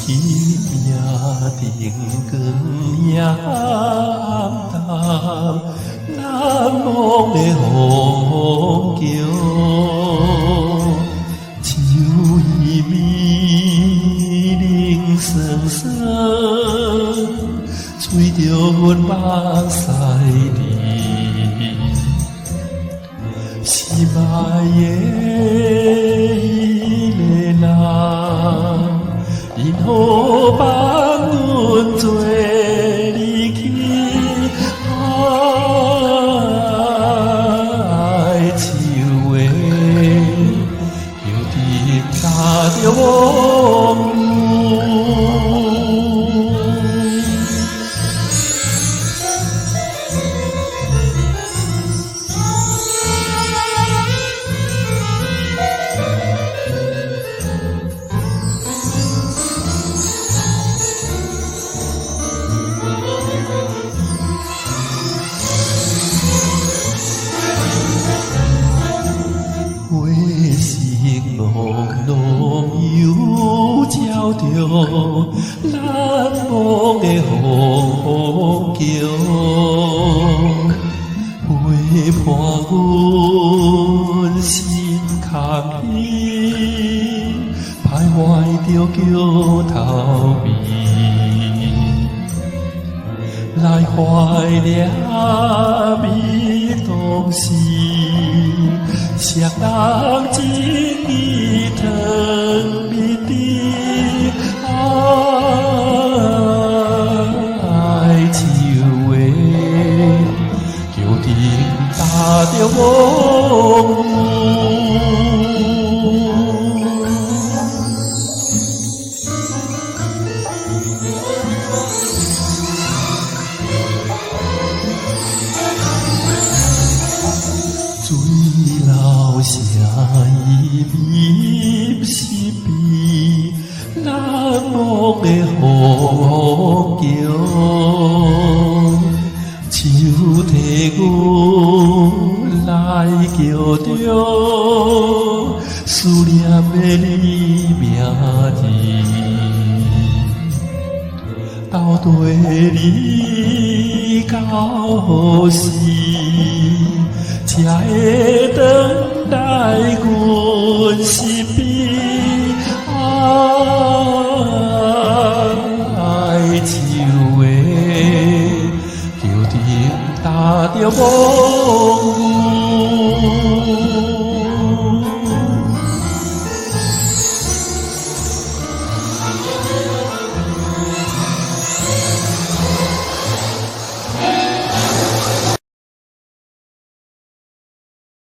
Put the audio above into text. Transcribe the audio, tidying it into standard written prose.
命定光也暗淡，难忘的风桥，秋意迷人酸酸，吹着阮目屎泪，心爱的迄个人。因何放阮做离去？树的又滴打着我。又照着难忘的风桥，陪伴阮心坎边，徘徊着桥头边，来怀念美当时。谁人情意长密滴，树的桥顶打着我。下伊面是比难忘的风桥，手提阮来叫着思念的你名字，到底你到何时才会等待阮身边？树的桥顶打着梦。